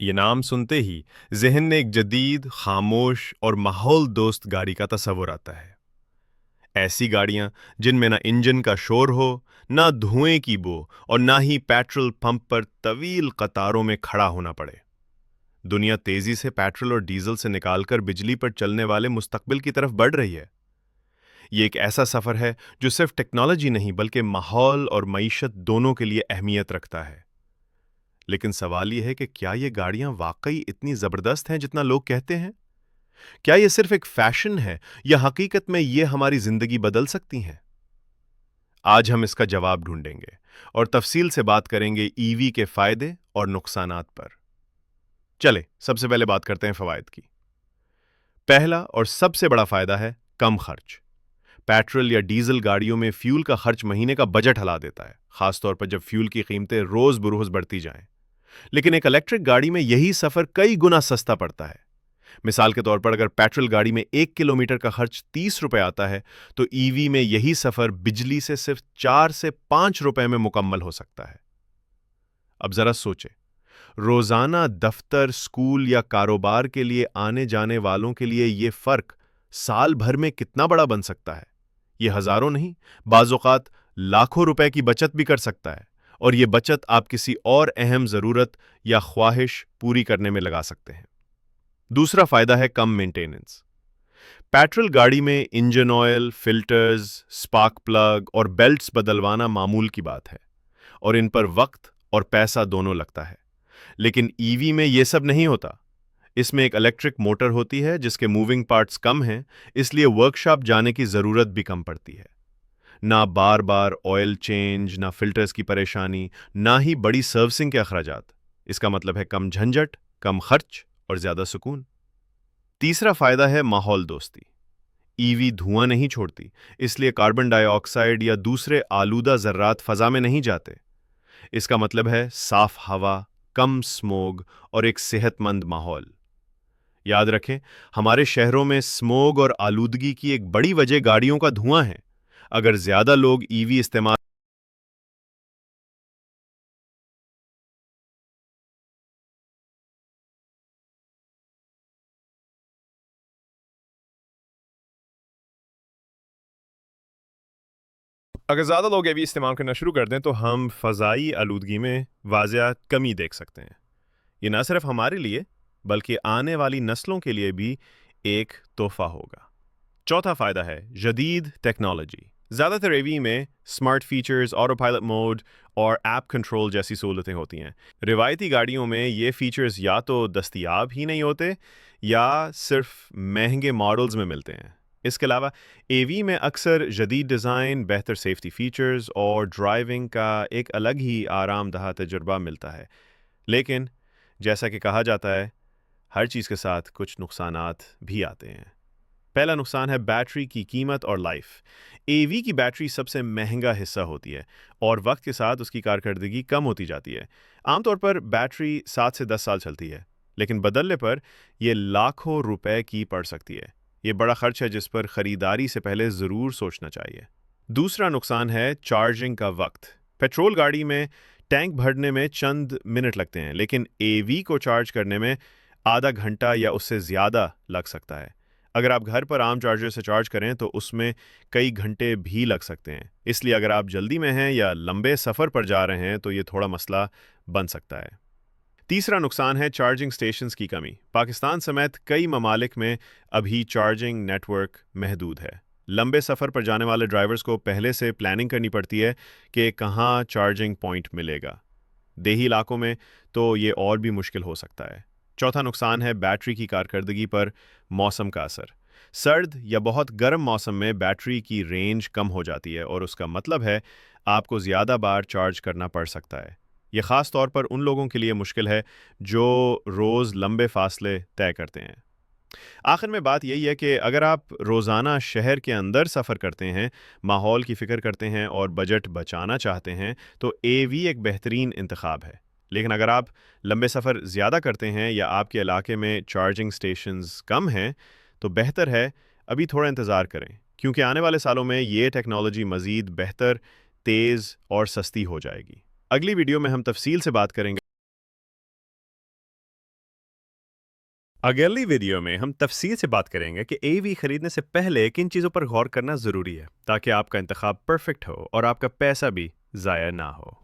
ये नाम सुनते ही ज़हन में एक जदीद, खामोश और माहौल दोस्त गाड़ी का तस्वुर आता है। ऐसी गाड़ियां जिनमें ना इंजन का शोर हो, ना धुएं की बो और ना ही पेट्रोल पंप पर तवील कतारों में खड़ा होना पड़े। दुनिया तेजी से पेट्रोल और डीजल से निकालकर बिजली पर चलने वाले मुस्तकबिल की तरफ बढ़ रही है। ये एक ऐसा सफर है जो सिर्फ टेक्नोलॉजी नहीं बल्कि माहौल और मईशत दोनों के लिए अहमियत रखता है। लेकिन सवाल यह है कि क्या ये गाड़ियां वाकई इतनी जबरदस्त हैं जितना लोग कहते हैं? क्या ये सिर्फ एक फैशन है या हकीकत में ये हमारी जिंदगी बदल सकती हैं? आज हम इसका जवाब ढूंढेंगे और तफसील से बात करेंगे ईवी के फायदे और नुकसानात पर। चले सबसे पहले बात करते हैं फवायद की। पहला और सबसे बड़ा फायदा है कम खर्च। पेट्रोल या डीजल गाड़ियों में फ्यूल का खर्च महीने का बजट हिला देता है, खासतौर पर जब फ्यूल की कीमतें रोज बरोज बढ़ती जाएं। लेकिन एक इलेक्ट्रिक गाड़ी में यही सफर कई गुना सस्ता पड़ता है। मिसाल के तौर पर अगर पेट्रोल गाड़ी में 1 किलोमीटर का खर्च 30 रुपए आता है, तो ईवी में यही सफर बिजली से सिर्फ 4 से 5 रुपए में मुकम्मल हो सकता है। अब जरा सोचे, रोजाना दफ्तर, स्कूल या कारोबार के लिए आने जाने वालों के लिए यह फर्क साल भर में कितना बड़ा बन सकता है। यह हजारों नहीं, बाज़-औक़ात लाखों रुपए की बचत भी कर सकता है, और यह बचत आप किसी और अहम जरूरत या ख्वाहिश पूरी करने में लगा सकते हैं। दूसरा फायदा है कम मेंटेनेंस। पेट्रोल गाड़ी में engine oil, filters, spark plug और बेल्ट्स बदलवाना मामूल की बात है, और इन पर वक्त और पैसा दोनों लगता है। लेकिन ईवी में यह सब नहीं होता। इसमें एक इलेक्ट्रिक मोटर होती है जिसके मूविंग पार्ट्स कम हैं, इसलिए वर्कशॉप जाने की जरूरत भी कम पड़ती है। ना बार बार ऑयल चेंज, ना फिल्टर्स की परेशानी, ना ही बड़ी सर्विसिंग के अखराजात। इसका मतलब है कम झंझट, कम खर्च और ज्यादा सुकून। तीसरा फायदा है माहौल दोस्ती। ईवी धुआं नहीं छोड़ती, इसलिए कार्बन डाइऑक्साइड या दूसरे आलूदा जर्रात फजा में नहीं जाते। इसका मतलब है साफ हवा, कम स्मोग और एक सेहतमंद माहौल। याद रखें, हमारे शहरों में स्मोग और आलूदगी की एक बड़ी वजह गाड़ियों का धुआं है। अगर ज्यादा लोग ईवी इस्तेमाल अगर ज़्यादा लोग ईवी इस्तेमाल करना शुरू कर दें तो हम फ़ज़ाई आलूदगी में वाज़िया कमी देख सकते हैं। ये न सिर्फ हमारे लिए बल्कि आने वाली नस्लों के लिए भी एक तोहफा होगा। चौथा फ़ायदा है जदीद टेक्नोलॉजी। ज़्यादातर ईवी में smart features, auto pilot mode और ऐप कंट्रोल जैसी सहूलतें होती हैं। रिवायती गाड़ियों में ये फीचर्स या तो दस्तयाब ही नहीं होते या सिर्फ महंगे मॉडल्स में मिलते हैं। इसके अलावा एवी में अक्सर जदीद डिज़ाइन, बेहतर सेफ्टी फीचर्स और ड्राइविंग का एक अलग ही आरामदह तजुर्बा मिलता है। लेकिन जैसा कि कहा जाता है, हर चीज़ के साथ कुछ नुकसानात भी आते हैं। पहला नुकसान है बैटरी की कीमत और लाइफ। एवी की बैटरी सबसे महंगा हिस्सा होती है और वक्त के साथ उसकी कारकर्दगी कम होती जाती है। आमतौर पर बैटरी 7 से 10 साल चलती है, लेकिन बदलने पर यह लाखों रुपए की पड़ सकती है। ये बड़ा खर्च है जिस पर खरीदारी से पहले ज़रूर सोचना चाहिए। दूसरा नुकसान है चार्जिंग का वक्त। पेट्रोल गाड़ी में टैंक भरने में चंद मिनट लगते हैं, लेकिन एवी को चार्ज करने में आधा घंटा या उससे ज़्यादा लग सकता है। अगर आप घर पर आम चार्जर से चार्ज करें तो उसमें कई घंटे भी लग सकते हैं। इसलिए अगर आप जल्दी में हैं या लंबे सफ़र पर जा रहे हैं तो ये थोड़ा मसला बन सकता है। तीसरा नुकसान है चार्जिंग स्टेशंस की कमी। पाकिस्तान समेत कई ममालिक में अभी चार्जिंग नेटवर्क महदूद है। लंबे सफ़र पर जाने वाले ड्राइवर्स को पहले से प्लानिंग करनी पड़ती है कि कहाँ चार्जिंग पॉइंट मिलेगा। देही इलाकों में तो ये और भी मुश्किल हो सकता है। चौथा नुकसान है बैटरी की कारकर्दगी पर मौसम का असर। सर्द या बहुत गर्म मौसम में बैटरी की रेंज कम हो जाती है और उसका मतलब है आपको ज़्यादा बार चार्ज करना पड़ सकता है। यह ख़ास तौर पर उन लोगों के लिए मुश्किल है जो रोज़ लंबे फासले तय करते हैं। आखिर में बात यही है कि अगर आप रोज़ाना शहर के अंदर सफ़र करते हैं, माहौल की फ़िक्र करते हैं और बजट बचाना चाहते हैं, तो एवी एक बेहतरीन इंतखाब है। लेकिन अगर आप लंबे सफ़र ज़्यादा करते हैं या आपके इलाके में चार्जिंग स्टेशंस कम हैं, तो बेहतर है अभी थोड़ा इंतज़ार करें, क्योंकि आने वाले सालों में ये टेक्नोलॉजी मज़ीद बेहतर, तेज़ और सस्ती हो जाएगी। अगली वीडियो में हम तफसील से बात करेंगे اگلی ویڈیو میں ہم تفصیل سے بات کریں گے کہ اے وی خریدنے سے پہلے کن چیزوں پر غور کرنا ضروری ہے تاکہ آپ کا انتخاب پرفیکٹ ہو اور آپ کا پیسہ بھی ضائع نہ ہو.